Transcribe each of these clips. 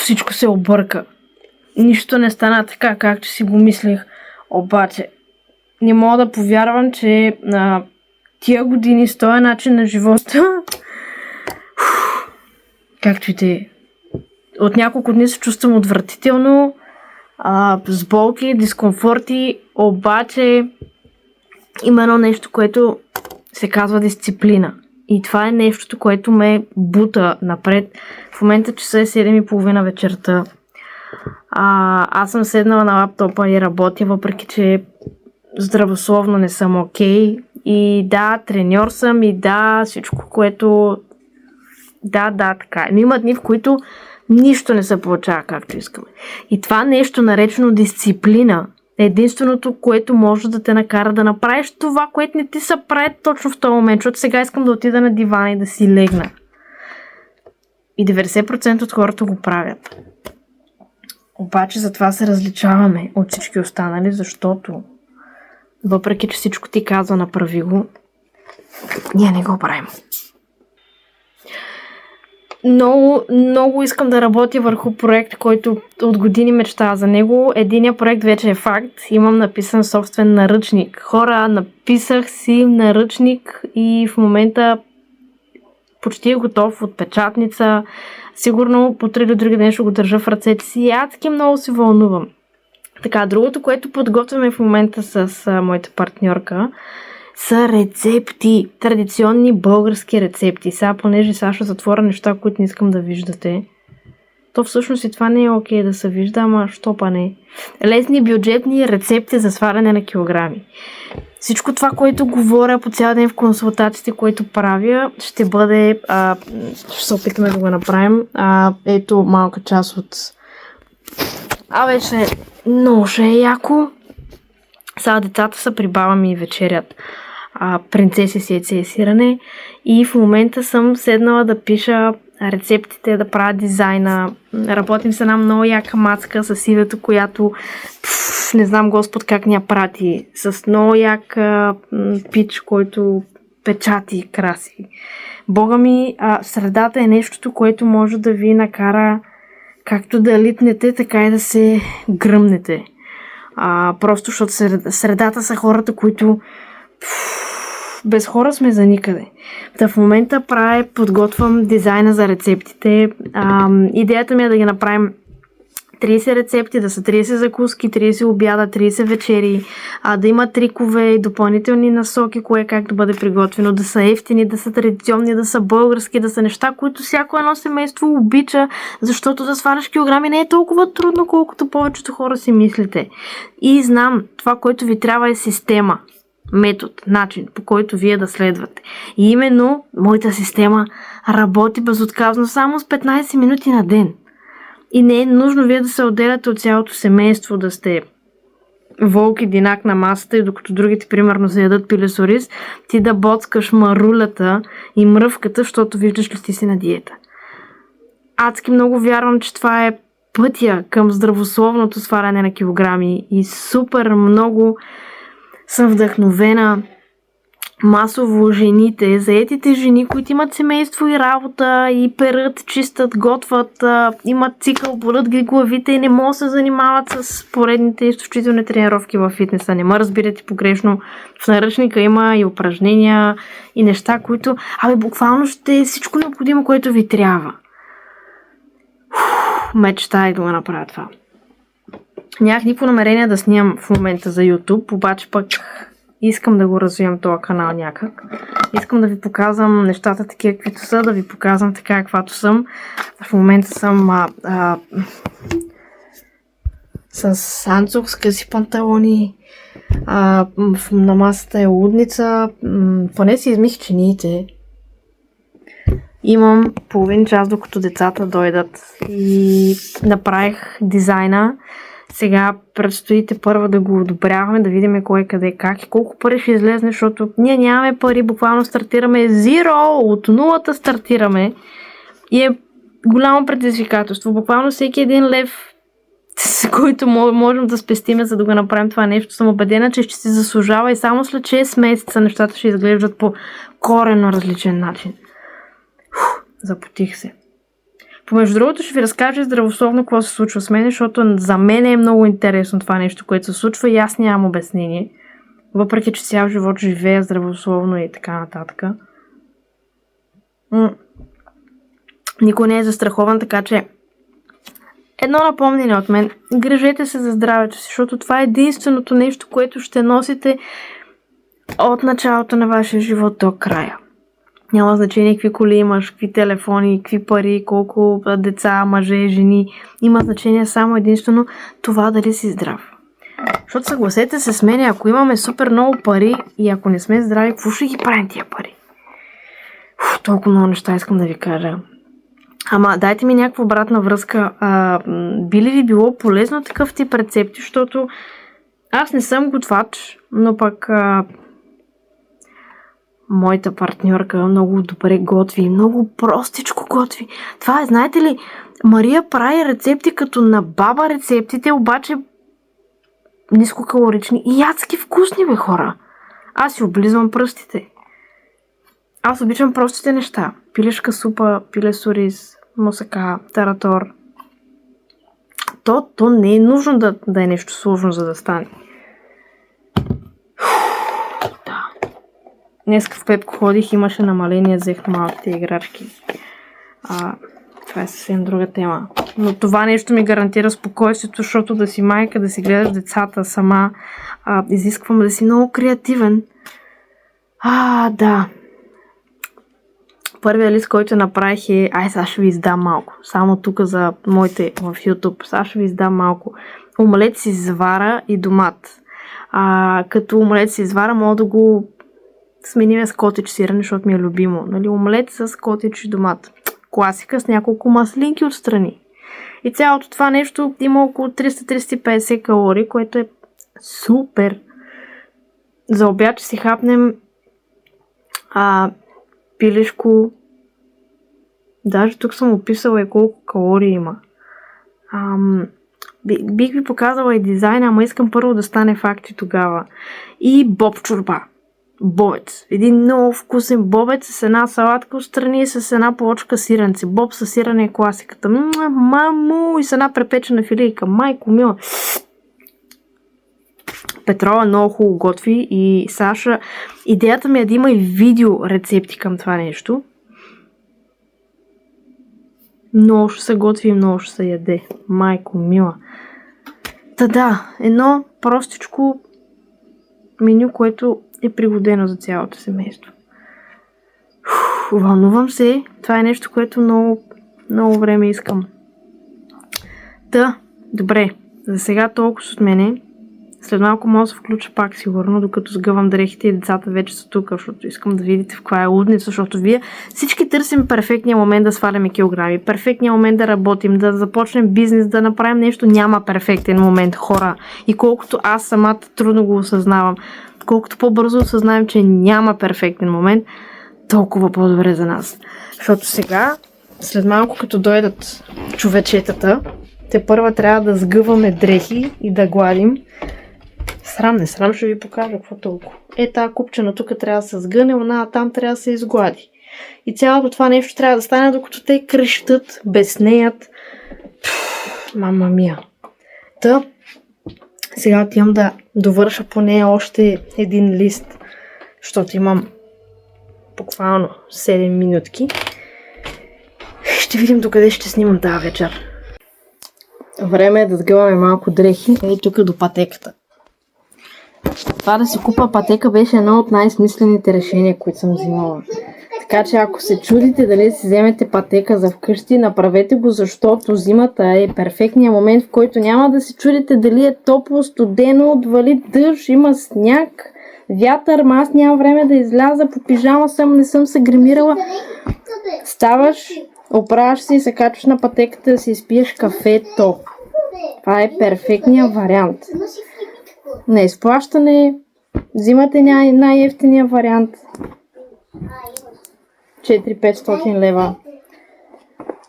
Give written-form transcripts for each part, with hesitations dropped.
всичко се обърка. Нищо не стана така, както си го мислех. Обаче, не мога да повярвам, че на тия години с този начин на живота, както и те, от няколко дни се чувствам отвратително, с болки, дискомфорти, обаче има едно нещо, което се казва дисциплина. И това е нещото, което ме бута напред. В момента часа е 7:30 вечерта. Аз съм седнала на лаптопа и работя, въпреки че здравословно не съм окей. И да, треньор съм и да, всичко, което... Да, така. Но има дни, в които нищо не се получава както искаме. И това нещо, наречено дисциплина, е единственото, което може да те накара да направиш това, което не ти се прави точно в този момент, защото сега искам да отида на дивана и да си легна. И 90% от хората го правят. Обаче затова се различаваме от всички останали, защото въпреки, че всичко ти казва направи го, ние не го правим. Много искам да работя върху проект, който от години мечтая за него. Единият проект вече е факт. Имам написан собствен наръчник. Хора, написах си наръчник и в момента почти е готов от печатница. Сигурно по 3 до други ден ще го държа в ръцете си. Адски много се вълнувам. Така, другото, което подготвяме в момента с моята партньорка, са рецепти. Традиционни български рецепти. Сега, понеже ще затворя неща, които не искам да виждате, то всъщност и това не е окей да се вижда, ама що па не. Лесни бюджетни рецепти за сваляне на килограми. Всичко това, което говоря по цял ден в консултациите, което правя, ще бъде... ще се опитаме да го направим. Ето малка част от... вече много ще е яко. Сега децата са при баба ми и вечерят. Принцеси с яйце и сирене. И в момента съм седнала да пиша рецептите, да правя дизайна. Работим с една много яка мацка с сивето, която не знам Господ как ни я прати. С много як пич, който печати краси. Бога ми, средата е нещото, което може да ви накара както да литнете, така и да се гръмнете. Просто защото средата са хората, които без хора сме за никъде. В момента подготвям дизайна за рецептите. Идеята ми е да ги направим 30 рецепти, да са 30 закуски, 30 обяда, 30 вечери, да има трикове, допълнителни насоки, кое как да бъде приготвено, да са ефтини, да са традиционни, да са български, да са неща, които всяко едно семейство обича, защото да сваляш килограми не е толкова трудно, колкото повечето хора си мислите. И знам, това, което ви трябва е система, метод, начин, по който вие да следвате. И именно моята система работи безотказно само с 15 минути на ден. И не е нужно вие да се отделяте от цялото семейство, да сте волк и динак на масата и докато другите примерно се ядат пиле рис, ти да боцкаш марулята и мръвката, защото виждаш ли ти си на диета. Адски много вярвам, че това е пътя към здравословното сваляне на килограми и супер много съм вдъхновена масово жените, заетите жени, които имат семейство и работа и перат, чистат, готват, имат цикъл, болят ги главите и не могат да се занимават с поредните изключителни тренировки във фитнеса. Не ме разбирате погрешно. В наръчника има и упражнения и неща, които буквално ще е всичко необходимо, което ви трябва. Мечтая да го направя това. Нямах никакво намерение да снимам в момента за YouTube, обаче пък искам да го развием този канал някак. Искам да ви показвам нещата такива, каквито са, да ви показвам така, каквато съм. В момента съм с анцух, с къси панталони. На масата е лудница. Поне си измих чиниите. Имам половин час, докато децата дойдат. И направих дизайна. Сега предстоите първо да го одобряваме, да видим кое, къде, как и колко пари ще излезне, защото ние нямаме пари, буквално стартираме зеро, от нулата стартираме и е голямо предизвикателство. Буквално всеки един лев, с който можем да спестиме, за да го направим това нещо, съм убедена, че ще се заслужава и само след 6 месеца нещата ще изглеждат по коренно различен начин. Запотих се. Помежду другото ще ви разкажа здравословно какво се случва с мен, защото за мен е много интересно това нещо, което се случва и аз нямам обяснение. Въпреки, че цял живот живея здравословно и така нататък. Никой не е застрахован, така че едно напомнение от мен. Грижете се за здравето си, защото това е единственото нещо, което ще носите от началото на вашия живот до края. Няма значение какви коли имаш, какви телефони, какви пари, колко деца, мъже, жени. Има значение само единствено това дали си здрав. Защото съгласете се с мен, ако имаме супер много пари и ако не сме здрави, какво ще ги правим тия пари? Толкова много неща искам да ви кажа. Ама дайте ми някаква обратна връзка. Би ли ви било полезно такъв тип рецепти, защото аз не съм готвач, но пък моята партньорка много добре готви, много простичко готви. Това е, знаете ли, Мария прави рецепти като на баба рецептите, обаче нискокалорични и адски вкусни, бе, хора. Аз си облизвам пръстите. Аз обичам простите неща. Пилешка супа, пиле с ориз, мусака, таратор. То не е нужно да е нещо сложно, за да стане. Да. Днеска в Пепко ходих, имаше намаление, взех малките играчки. Това е съвсем друга тема. Но това нещо ми гарантира спокойствието, защото да си майка, да си гледаш децата сама, изисквам да си много креативен. Да. Първият лист, който направих е... сега ще ви издам малко. Само тук за моите в YouTube. Сега ще ви издам малко. Омлет с извара и домат. Като омлет с извара мога да го сменим с котич сирене, защото ми е любимо. Нали? Омлет с котич и домат. Класика с няколко маслинки отстрани. И цялото това нещо има около 300-350 калории, което е супер. За обяд ще си хапнем пилешко. Даже тук съм описала и колко калории има. Бих ви показала и дизайна, ама искам първо да стане факти тогава. И боб чорба. Бобец. Един много вкусен бобец с една салатка отстрани и с една плочка сиренце. Боб с сирене е класиката. Мамо! И с една препечена филийка. Майко мила. Петрола много хубаво готви и Саша. Идеята ми е да има и видео рецепти към това нещо. Много ще се готви и много ще се яде. Майко мила. Да, едно простичко меню, което е пригодено за цялото семейство. Вълнувам се. Това е нещо, което много време искам. Добре. За сега толкова от мене. След малко мога да се включа пак сигурно, докато сгъвам дрехите и децата вече са тук, защото искам да видите в каква е лудница, защото вие всички търсим перфектния момент да сваляме килограми, перфектния момент да работим, да започнем бизнес, да направим нещо. Няма перфектен момент, хора. И колкото аз самата трудно го осъзнавам, колкото по-бързо осъзнаем, че няма перфектен момент, толкова по-добре за нас. Защото сега, след малко като дойдат човечетата, те първа трябва да сгъваме дрехи и да гладим. Не срам, ще ви покажа какво толкова. Тази купчена тук трябва да се сгъне, она там трябва да се изглади. И цялото това нещо трябва да стане, докато те крещат, безнеят. Мама мия. Сега отивам да довърша поне още един лист, защото имам буквално 7 минутки. Ще видим докъде ще снимам тази вечер. Време е да сгъваме малко дрехи и тук до пътеката. Това да си купа пътека беше едно от най-смислените решения, които съм взимала. Така че ако се чудите дали си вземете пътека за вкъщи, направете го, защото зимата е перфектният момент, в който няма да се чудите дали е топло, студено, вали дъжд, има сняг, вятър, аз нямам време да изляза, по пижама съм, не съм се гримирала. Ставаш, оправяш се и се качваш на пътеката да си изпиеш кафето. Това е перфектният вариант. На изплащане взимате най-евтиния вариант. 400-500 лева.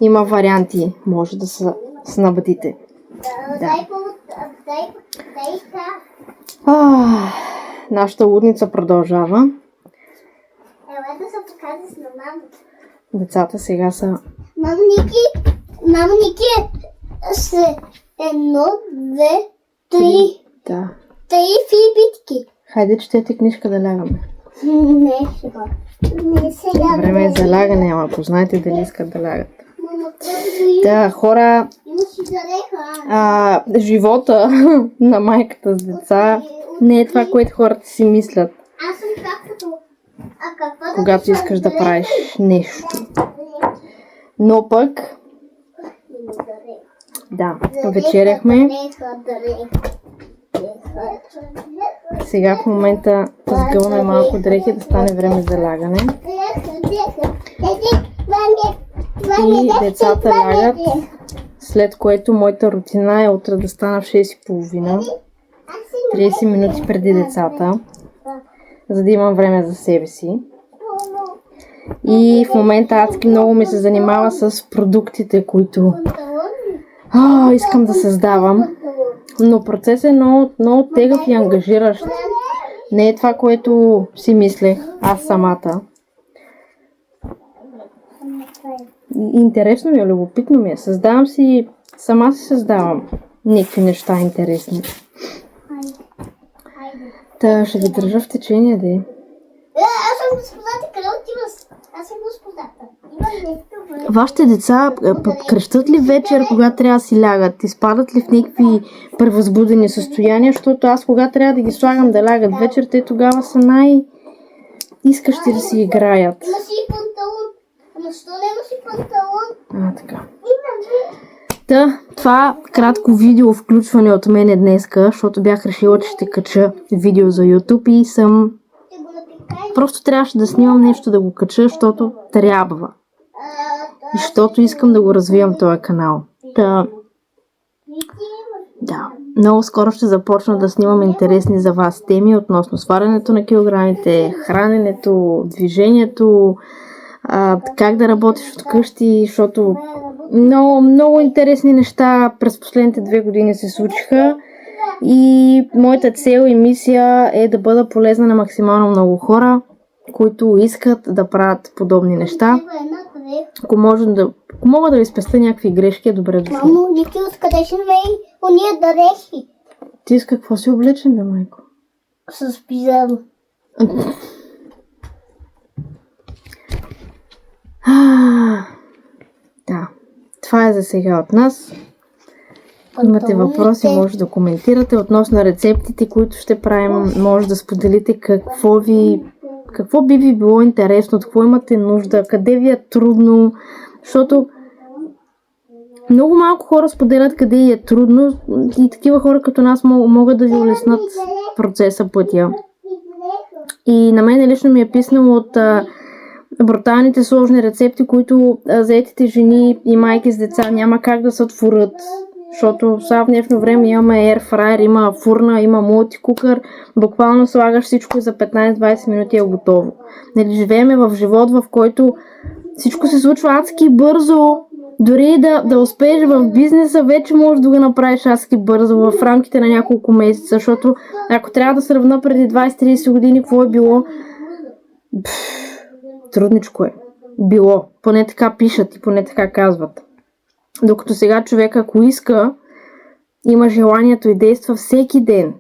Има варианти. Може да се снабдите. Нашата лудница продължава. Ела да се покажа с мама. Децата сега са... Мам, Ники! Мамо, Ники, с 1, 2, 3. Да. 3 фибитки. Хайде, четете книжка да лягаме. Не сега. Не сега. Време е за лягане, ама познайте дали искат да лягат. Мама, Да, хора, имаш и зареха. живота на майката с деца не е това, което хората си мислят, Аз съм както. А какво когато искаш да правиш нещо. Но пък, да, вечеряхме. Сега в момента сгъваме малко дрехи да стане време за лягане. И децата лягат, след което моята рутина е утре да стана в 6:30, 30 минути преди децата, за да имам време за себе си. И в момента адски много ми се занимава с продуктите, които искам да създавам. Но процесът е много тегъв и ангажиращ. Не е това, което си мислех аз самата. Интересно ми е, любопитно ми е. Сама си създавам някакви неща интересни. Та ще ги държа в течение, де. Аз съм господата, къде отиваш? Аз съм господата. Вашите деца крещат ли вечер, когато трябва да си лягат? Изпадат ли в някакви превъзбудени състояния? Защото аз, когато трябва да ги слагам да лягат вечер, те тогава са искащи да си играят. Има си панталон. Ама що няма си панталон? Така. Това кратко видео включване от мене днеска, защото бях решила, че ще кача видео за YouTube и просто трябваше да снимам нещо да го кача, защото трябва. И защото искам да го развивам този канал. Да, много скоро ще започна да снимам интересни за вас теми относно свалянето на килограмите, храненето, движението, как да работиш от къщи, защото много интересни неща през последните 2 години се случиха и моята цел и мисия е да бъда полезна на максимално много хора, които искат да правят подобни неща. Ако мога да ви спестя някакви грешки, е добре да си. Мамо, Ники, откъде ще намери ония дрехи? Ти с какво си облечен, бе, майко? С пижама. Да, това е за сега от нас. Ако имате въпроси, може да коментирате относно рецептите, които ще правим. Може да споделите какво би ви било интересно, от какво имате нужда, къде ви е трудно, защото много малко хора споделят къде е трудно и такива хора като нас могат да ви улеснат процеса, пътя. И на мен лично ми е писнало от бруталните сложни рецепти, които заетите жени и майки с деца няма как да сътворят. Защото сега в днешно време имаме airfryer, има фурна, има мултикукър, буквално слагаш всичко и за 15-20 минути е готово. Нали, живееме в живот, в който всичко се случва адски бързо. Дори да успееш в бизнеса, вече можеш да го направиш адски бързо в рамките на няколко месеца, защото ако трябва да сравна преди 20-30 години какво е било, трудничко е. Било. Поне така пишат и поне така казват. Докато сега човек, ако иска, има желанието и действа всеки ден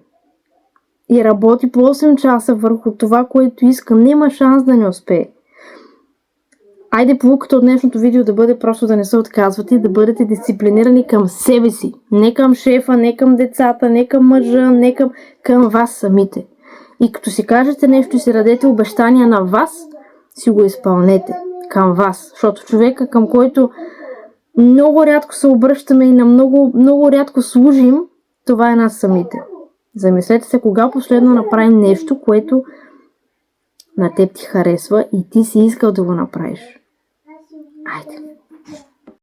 и работи по 8 часа върху това, което иска, няма шанс да не успее. Айде поуката от днешното видео да бъде просто да не се отказвате и да бъдете дисциплинирани към себе си. Не към шефа, не към децата, не към мъжа, не към вас самите. И като си кажете нещо и си дадете обещания на вас, си го изпълнете към вас. Защото човека, към който много рядко се обръщаме и на много рядко служим, това е нас самите. Замислете се кога последно направим нещо, което на теб ти харесва и ти си искал да го направиш. Айде.